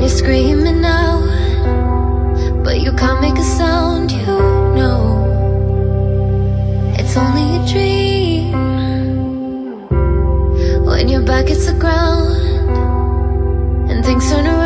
you're screaming out, but you can't make a sound, you know it's only a dream. When your back hits the ground and things turn around,